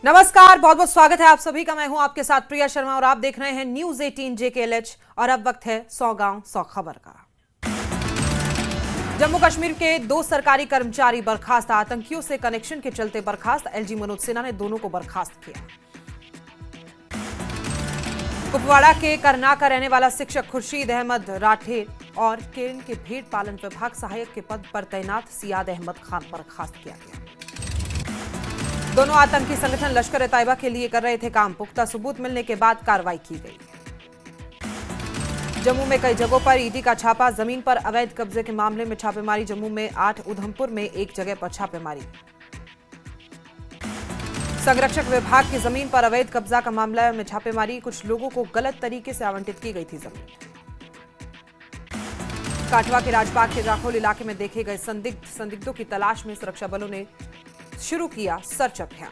नमस्कार, बहुत बहुत स्वागत है आप सभी का। मैं हूं आपके साथ प्रिया शर्मा और आप देख रहे हैं न्यूज 18 JKLH। और अब वक्त है 100 गांव 100 खबर का। जम्मू कश्मीर के 2 सरकारी कर्मचारी बर्खास्त, आतंकियों से कनेक्शन के चलते बर्खास्त। LG मनोज सिन्हा ने दोनों को बर्खास्त किया। कुपवाड़ा के करना का रहने वाला शिक्षक खुर्शीद अहमद राठेर और केरन के भेड़ पालन विभाग सहायक के पद पर तैनात सियाद अहमद खान बर्खास्त किया गया। दोनों आतंकी संगठन लश्कर-ए-तैयबा के लिए कर रहे थे काम। पुख्ता सबूत मिलने के बाद कार्रवाई की गई। जम्मू में कई जगहों पर ईडी का छापा, जमीन पर अवैध कब्जे के मामले में छापेमारी। जम्मू में 8, उधमपुर में 1 जगह पर छापेमारी। संरक्षक विभाग की जमीन पर अवैध कब्जा का मामला में छापेमारी। कुछ लोगों को गलत तरीके से आवंटित की गई थी जमीन। काठवा के राजबाग के राखोल इलाके में देखे गए संदिग्धों की तलाश में सुरक्षा बलों ने शुरू किया सर्च अभियान।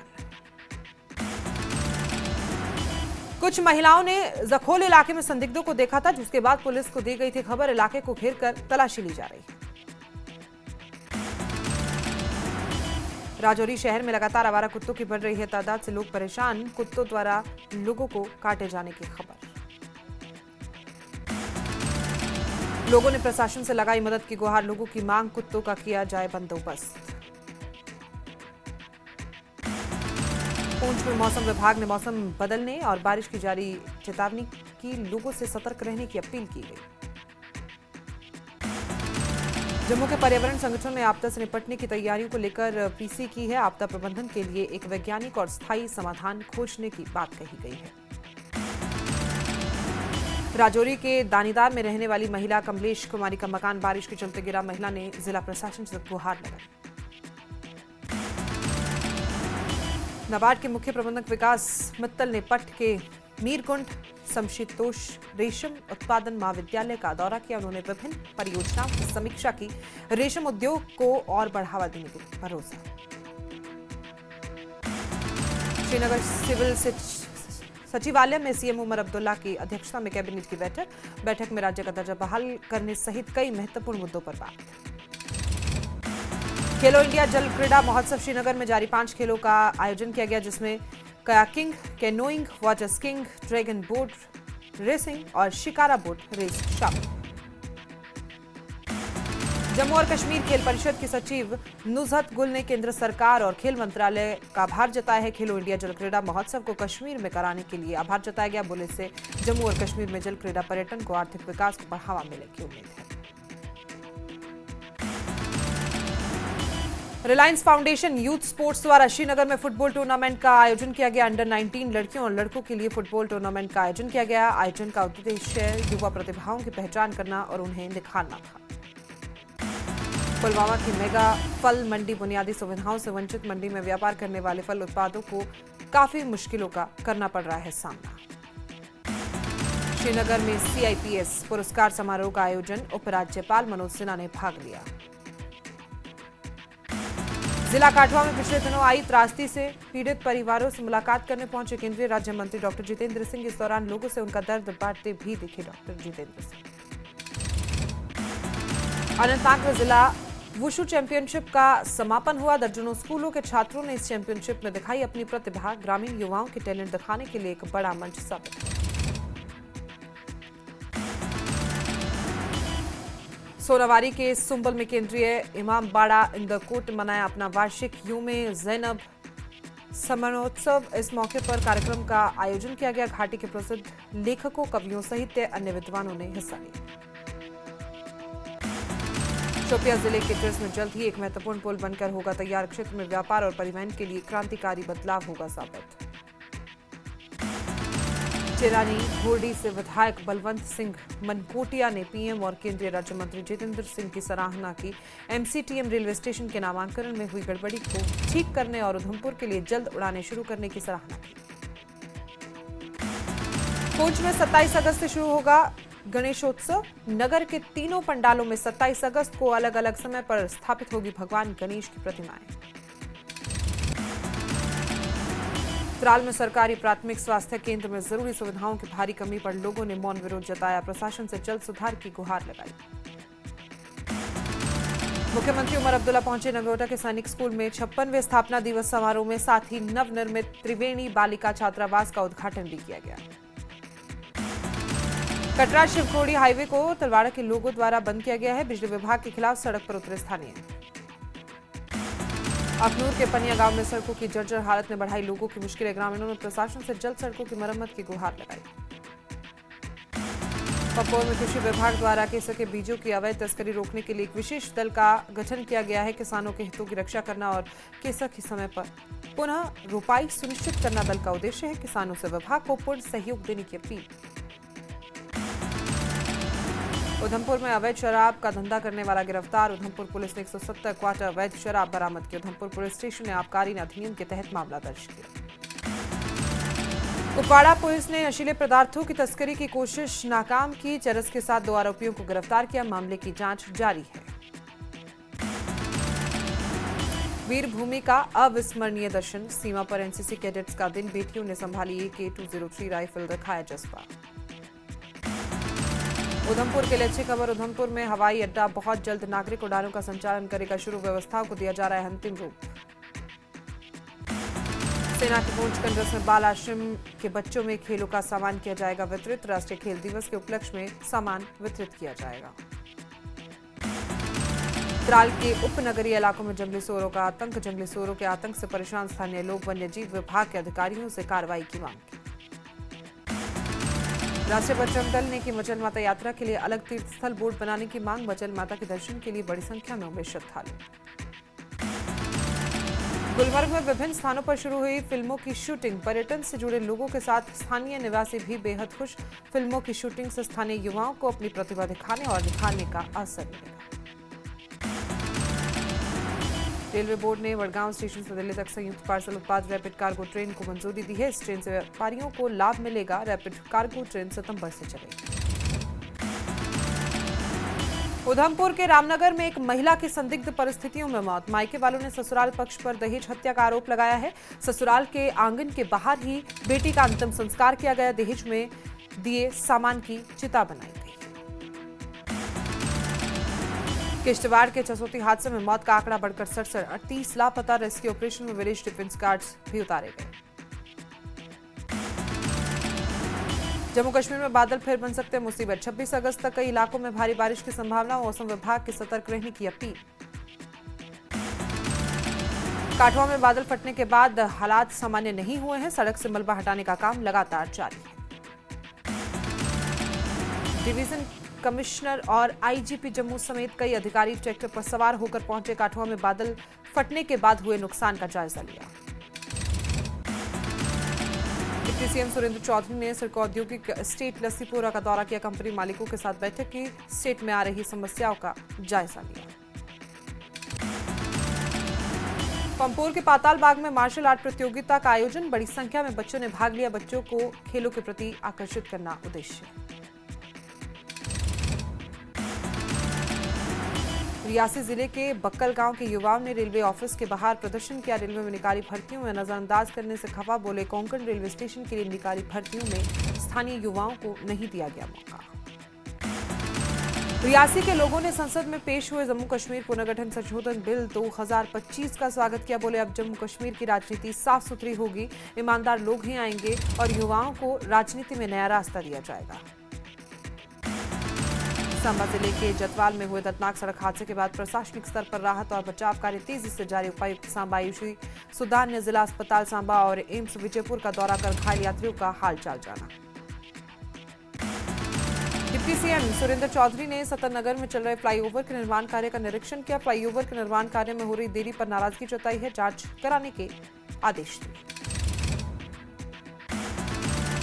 कुछ महिलाओं ने जखोल इलाके में संदिग्धों को देखा था, जिसके बाद पुलिस को दी गई थी खबर। इलाके को घेरकर तलाशी ली जा रही है। राजौरी शहर में लगातार आवारा कुत्तों की बढ़ रही है तादाद से लोग परेशान। कुत्तों द्वारा लोगों को काटे जाने की खबर। लोगों ने प्रशासन से लगाई मदद की गुहार। लोगों की मांग, कुत्तों का किया जाए बंदोबस्त। पुंछ में मौसम विभाग ने मौसम बदलने और बारिश की जारी चेतावनी की। लोगों से सतर्क रहने की अपील की गई। जम्मू के पर्यावरण संगठन ने आपदा से निपटने की तैयारियों को लेकर पीसी की है। आपदा प्रबंधन के लिए एक वैज्ञानिक और स्थायी समाधान खोजने की बात कही गई है। राजौरी के दानीदार में रहने वाली महिला कमलेश कुमारी का मकान बारिश के चलते गिरा। महिला ने जिला प्रशासन से गुहार लगाई। नाबार्ड के मुख्य प्रबंधक विकास मित्तल ने पट के मीरकुंड समशीतोष रेशम उत्पादन महाविद्यालय का दौरा किया। उन्होंने विभिन्न परियोजनाओं की समीक्षा की। रेशम उद्योग को और बढ़ावा देने के भरोसा। श्रीनगर सिविल सचिवालय में सीएम उमर अब्दुल्ला की अध्यक्षता में कैबिनेट की बैठक में राज्य का दर्जा बहाल करने सहित कई महत्वपूर्ण मुद्दों पर बात। खेलो इंडिया जल क्रीड़ा महोत्सव श्रीनगर में जारी 5 खेलों का आयोजन किया गया, जिसमें kayaking, canoeing, water skiing, dragon boat racing और शिकारा बोट रेस शामिल। जम्मू और कश्मीर खेल परिषद की सचिव नुजहत गुल ने केंद्र सरकार और खेल मंत्रालय का आभार जताया है। खेलो इंडिया जल क्रीड़ा महोत्सव को कश्मीर में कराने के लिए आभार जताया गया। बोले से जम्मू और कश्मीर में जल क्रीड़ा पर्यटन को आर्थिक विकास को बढ़ावा मिलने की उम्मीद है। रिलायंस फाउंडेशन यूथ स्पोर्ट्स द्वारा श्रीनगर में फुटबॉल टूर्नामेंट का आयोजन किया गया। अंडर 19 लड़कियों और लड़कों के लिए फुटबॉल टूर्नामेंट का आयोजन किया गया। आयोजन का उद्देश्य युवा प्रतिभाओं की पहचान करना और उन्हें निखारना था। पुलवामा की मेगा फल मंडी बुनियादी सुविधाओं से वंचित। मंडी में व्यापार करने वाले फल उत्पादों को काफी मुश्किलों का करना पड़ रहा है सामना। श्रीनगर में CIPS पुरस्कार समारोह का आयोजन। उपराज्यपाल मनोज सिन्हा ने भाग लिया। जिला काठवा में पिछले दिनों आई त्रासदी से पीड़ित परिवारों से मुलाकात करने पहुंचे केंद्रीय राज्य मंत्री डॉक्टर जितेंद्र सिंह। इस दौरान लोगों से उनका दर्द बांटते भी दिखे डॉक्टर जितेंद्र सिंह। अनंतनाग में जिला वुशु चैंपियनशिप का समापन हुआ। दर्जनों स्कूलों के छात्रों ने इस चैंपियनशिप में दिखाई अपनी प्रतिभा। ग्रामीण युवाओं के टैलेंट दिखाने के लिए एक बड़ा मंच साबित हुआ। सोनावारी के सुंबल में केंद्रीय इमाम बाड़ा इंदरकोट मनाया अपना वार्षिक यूमे ज़ैनब समनोत्सव। इस मौके पर कार्यक्रम का आयोजन किया गया। घाटी के प्रसिद्ध लेखकों, कवियों सहित अन्य विद्वानों ने हिस्सा लिया। शोपियां जिले के ट्रेस में जल्द ही एक महत्वपूर्ण पुल बनकर होगा तैयार। क्षेत्र में व्यापार और परिवहन के लिए क्रांतिकारी बदलाव होगा साबित। चिरानी घोरडी से विधायक बलवंत सिंह मनकोटिया ने पीएम और केंद्रीय राज्य मंत्री जितेंद्र सिंह की सराहना की। MCTM रेलवे स्टेशन के नामांकन में हुई गड़बड़ी को ठीक करने और उधमपुर के लिए जल्द उड़ानें शुरू करने की सराहना की। पुंछ में 27 अगस्त से शुरू होगा गणेशोत्सव। नगर के तीनों पंडालों में 27 अगस्त को अलग अलग समय पर स्थापित होगी भगवान गणेश की प्रतिमाएं। त्राल में सरकारी प्राथमिक स्वास्थ्य केंद्र में जरूरी सुविधाओं की भारी कमी पर लोगों ने मौन विरोध जताया। प्रशासन से जल्द सुधार की गुहार लगाई। मुख्यमंत्री उमर अब्दुल्ला पहुंचे नगरोटा के सैनिक स्कूल में 56वें स्थापना दिवस समारोह में, साथ ही नवनिर्मित त्रिवेणी बालिका छात्रावास का उद्घाटन भी किया गया। कटरा शिवखोड़ी हाईवे को तलवाड़ा के लोगों द्वारा बंद किया गया है। बिजली विभाग के खिलाफ सड़क पर उतरे स्थानीय। अखनूर के पनिया गांव में सड़कों की जर्जर हालत ने बढ़ाई लोगों की मुश्किलें। ग्रामीणों ने प्रशासन से जल्द सड़कों की मरम्मत की गुहार लगाई। पपोर में कृषि विभाग द्वारा केसर के बीजों की अवैध तस्करी रोकने के लिए एक विशेष दल का गठन किया गया है। किसानों के हितों की रक्षा करना और केसर की समय पर पुनः रोपाई सुनिश्चित करना दल का उद्देश्य है। किसानों से विभाग को पूर्ण सहयोग देने की अपील। उधमपुर में अवैध शराब का धंधा करने वाला गिरफ्तार। उधमपुर पुलिस ने 170 क्वार्टर अवैध शराब बरामद की। उधमपुर पुलिस स्टेशन ने आबकारी अधिनियम के तहत मामला दर्ज किया। कुपवाड़ा पुलिस ने नशीले पदार्थों की तस्करी की कोशिश नाकाम की। चरस के साथ 2 आरोपियों को गिरफ्तार किया। मामले की जांच जारी है। वीरभूमि का अविस्मरणीय दर्शन। सीमा पर एनसीसी कैडेट्स का दिन। बेटियों ने संभाली AK-203 राइफल, दिखाया जज्बा। उधमपुर के लिए अच्छी खबर। उधमपुर में हवाई अड्डा बहुत जल्द नागरिक उड़ानों का संचालन करेगा शुरू। व्यवस्थाओं को दिया जा रहा है अंतिम रूप। सेना के पूंछ केंद्र में बाल आश्रम के बच्चों में खेलों का सामान किया जाएगा वितरित। राष्ट्रीय खेल दिवस के उपलक्ष्य में सामान वितरित किया जाएगा। त्राल के उपनगरीय इलाकों में जंगली सूअरों का आतंक। जंगली सूअरों के आतंक से परेशान स्थानीय लोग वन्य जीव विभाग के अधिकारियों से कार्रवाई की मांग की। राष्ट्रीय बजरंग दल ने की मचल माता यात्रा के लिए अलग तीर्थ स्थल बोर्ड बनाने की मांग। मचल माता के दर्शन के लिए बड़ी संख्या में उमड़े श्रद्धालु। गुलमर्ग में विभिन्न स्थानों पर शुरू हुई फिल्मों की शूटिंग। पर्यटन से जुड़े लोगों के साथ स्थानीय निवासी भी बेहद खुश। फिल्मों की शूटिंग से स्थानीय युवाओं को अपनी प्रतिभा दिखाने और दिखाने का अवसर मिलेगा। रेलवे बोर्ड ने वडगांव स्टेशन से दिल्ली तक संयुक्त पार्सल उत्पाद रैपिड कार्गो ट्रेन को मंजूरी दी है। इस ट्रेन से व्यापारियों को लाभ मिलेगा। रैपिड कार्गो ट्रेन सितंबर से चलेगी। उधमपुर के रामनगर में एक महिला की संदिग्ध परिस्थितियों में मौत। मायके वालों ने ससुराल पक्ष पर दहेज हत्या का आरोप लगाया है। ससुराल के आंगन के बाहर ही बेटी का अंतिम संस्कार किया गया। दहेज में दिए सामान की चिता बनाई गई। किश्तवाड़ के चसोती हादसे में मौत का आंकड़ा बढ़कर 67। 38 लापता। रेस्क्यू ऑपरेशन में विलेज डिफेंस गार्ड्स भी उतारे गए। जम्मू कश्मीर में बादल फिर बन सकते हैं मुसीबत। 26 अगस्त तक कई इलाकों में भारी बारिश की संभावना। मौसम विभाग की सतर्क रहने की अपील। काठवा में बादल फटने के बाद हालात सामान्य नहीं हुए हैं। सड़क से मलबा हटाने का काम लगातार जारी है। डिवीजन कमिश्नर और आईजीपी जम्मू समेत कई अधिकारी ट्रैक्टर पर सवार होकर पहुंचे। काठवा में बादल फटने के बाद हुए नुकसान का जायजा लिया। डिप्टी सीएम सुरेंद्र चौधरी ने सिडको औद्योगिक एस्टेट लस्सीपुरा का दौरा किया। कंपनी मालिकों के साथ बैठक की। स्टेट में आ रही समस्याओं का जायजा लिया। पंपोर के पाताल बाग में मार्शल आर्ट प्रतियोगिता का आयोजन। बड़ी संख्या में बच्चों ने भाग लिया। बच्चों को खेलों के प्रति आकर्षित करना उद्देश्य। रियासी जिले के बक्कल गांव के युवाओं ने रेलवे ऑफिस के बाहर प्रदर्शन किया। रेलवे में निकाली भर्तियों में नजरअंदाज करने से खफा। बोले कोंकण रेलवे स्टेशन के लिए निकाली भर्तियों में स्थानीय युवाओं को नहीं दिया गया मौका। रियासी के लोगों ने संसद में पेश हुए जम्मू कश्मीर पुनर्गठन संशोधन बिल 2025 का स्वागत किया। बोले अब जम्मू कश्मीर की राजनीति साफ सुथरी होगी। ईमानदार लोग ही आएंगे और युवाओं को राजनीति में नया रास्ता दिया जाएगा। सांबा जिले के जतवाल में हुए दर्दनाक सड़क हादसे के बाद प्रशासनिक स्तर पर राहत और बचाव कार्य तेजी से जारी। उपायुक्त सांबा आयुषी सुदान ने जिला अस्पताल सांबा और एम्स विजयपुर का दौरा कर घायल यात्रियों का हालचाल जाना। डिप्टी सीएम सुरेंद्र चौधरी ने सतरनगर में चल रहे फ्लाईओवर के निर्माण कार्य का निरीक्षण किया। फ्लाईओवर के निर्माण कार्य में हो रही देरी पर नाराजगी जताई है। जांच कराने के आदेश दिए।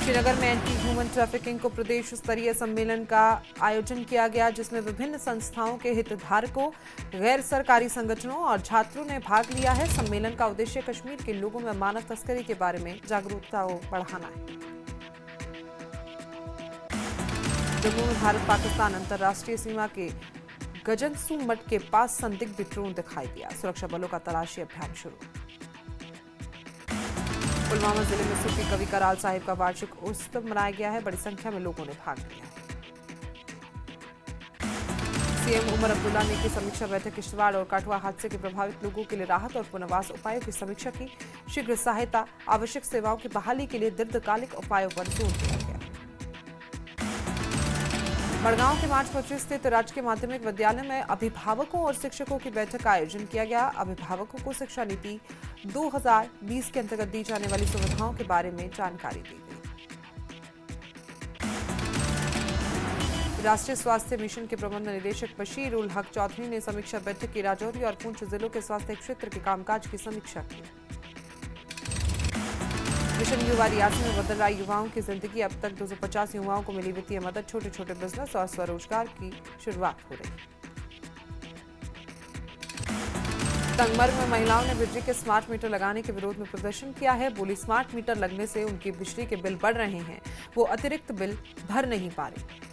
श्रीनगर में एंटी ह्यूमन ट्रैफिकिंग को प्रदेश स्तरीय सम्मेलन का आयोजन किया गया, जिसमें विभिन्न संस्थाओं के हितधारकों, गैर सरकारी संगठनों और छात्रों ने भाग लिया है। सम्मेलन का उद्देश्य कश्मीर के लोगों में मानव तस्करी के बारे में जागरूकता बढ़ाना है। जम्मू में भारत पाकिस्तान अंतर्राष्ट्रीय सीमा के गजनसू मठ के पास संदिग्ध ड्रोन दिखाई दिया। सुरक्षा बलों का तलाशी अभियान शुरू। पुलवामा जिले में सूफी कवि कराल साहिब का वार्षिक उत्सव मनाया गया है। बड़ी संख्या में लोगों ने भाग लिया। सीएम उमर अब्दुल्ला ने की समीक्षा बैठक किश्तवाड़ और काठुआ हादसे के प्रभावित लोगों के लिए राहत और पुनर्वास उपायों की समीक्षा की। शीघ्र सहायता, आवश्यक सेवाओं की बहाली के लिए दीर्घकालिक उपायों पर जोर दिया गया। बड़गांव के मार्च 25 स्थित राजकीय माध्यमिक विद्यालय में अभिभावकों और शिक्षकों की बैठक का आयोजन किया गया। अभिभावकों को शिक्षा नीति 2020 के अंतर्गत दी जाने वाली सुविधाओं के बारे में जानकारी दी गई। राष्ट्रीय स्वास्थ्य मिशन के प्रबंध निदेशक बशीर उल हक चौधरी ने समीक्षा बैठक की। राजौरी और पुंछ जिलों के स्वास्थ्य क्षेत्र के कामकाज की समीक्षा की। मिशन युवा रियासत में बदल रहा युवाओं की जिंदगी। अब तक 250 युवाओं को मिली वित्तीय मदद। छोटे छोटे बिजनेस और स्वरोजगार की शुरुआत हो रही। संगमरमर में महिलाओं ने बिजली के स्मार्ट मीटर लगाने के विरोध में प्रदर्शन किया है। बोली, स्मार्ट मीटर लगने से उनकी बिजली के बिल बढ़ रहे हैं, वो अतिरिक्त बिल भर नहीं पा रही।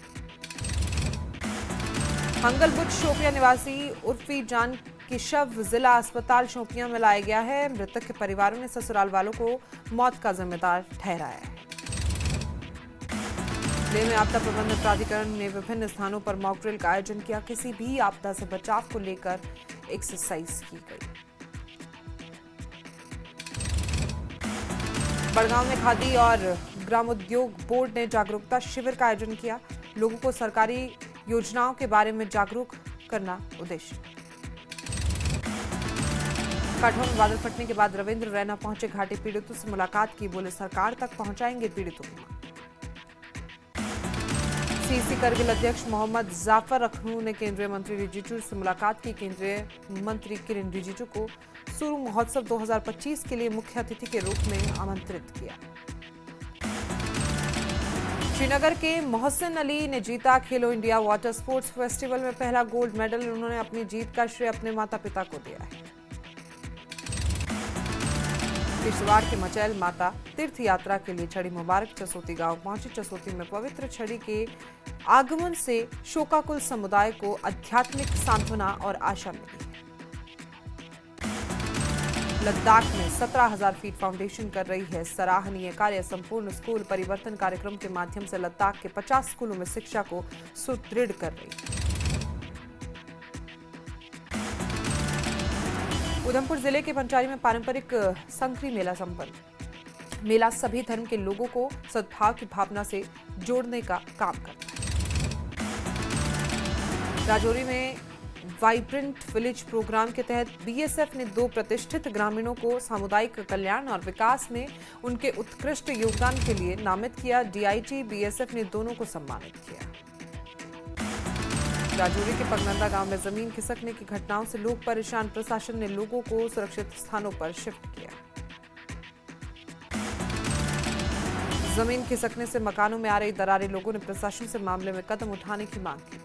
मंगलबुद्ध शोपियां निवासी उर्फी जान की शव जिला अस्पताल शोपियां में लाया गया है। मृतक के परिवारों ने ससुराल वालों को मौत का जिम्मेदार ठहराया है। जिले में आपदा प्रबंधन प्राधिकरण ने विभिन्न स्थानों पर मॉक ड्रिल का आयोजन किया। किसी भी आपदा से बचाव को लेकर एक्सरसाइज की गई। बड़गांव में खादी और ग्रामोद्योग बोर्ड ने जागरूकता शिविर का आयोजन किया। लोगों को सरकारी योजनाओं के बारे में जागरूक करना उद्देश्य। काठुआ में बादल फटने के बाद रविंद्र रैना पहुंचे घाटी पीड़ितों से मुलाकात की। बोले, सरकार तक पहुंचाएंगे पीड़ितों की मांग। सीसी करगिल अध्यक्ष मोहम्मद जाफर अखनू ने केंद्रीय मंत्री रिजिजू से मुलाकात की। केंद्रीय मंत्री किरेन रिजिजू को सुरु महोत्सव 2025 के लिए मुख्य अतिथि के रूप में आमंत्रित किया। श्रीनगर के मोहसिन अली ने जीता खेलो इंडिया वाटर स्पोर्ट्स फेस्टिवल में पहला गोल्ड मेडल। उन्होंने अपनी जीत का श्रेय अपने माता पिता को दिया है। किश्तवाड़ के मचैल माता तीर्थ यात्रा के लिए छड़ी मुबारक चसोती गांव पहुंची। चसोती में पवित्र छड़ी के आगमन से शोकाकुल समुदाय को आध्यात्मिक सांत्वना और आशा मिली। लद्दाख में 17,000 फीट फाउंडेशन कर रही है सराहनीय कार्य। संपूर्ण स्कूल परिवर्तन कार्यक्रम के माध्यम से लद्दाख के 50 स्कूलों में शिक्षा को सुदृढ़ कर रही है। उधमपुर जिले के पंचारी में पारंपरिक संकरी मेला संपन्न। मेला सभी धर्म के लोगों को सद्भाव की भावना से जोड़ने का काम करता है। राजौरी में वाइब्रेंट विलेज प्रोग्राम के तहत बीएसएफ ने 2 प्रतिष्ठित ग्रामीणों को सामुदायिक कल्याण और विकास में उनके उत्कृष्ट योगदान के लिए नामित किया। डीआईजी बीएसएफ ने दोनों को सम्मानित किया। राजौरी के पगनंदा गांव में जमीन खिसकने की घटनाओं से लोग परेशान। प्रशासन ने लोगों को सुरक्षित स्थानों पर शिफ्ट किया। जमीन खिसकने से मकानों में आ रही दरारें। लोगों ने प्रशासन से मामले में कदम उठाने की मांग की।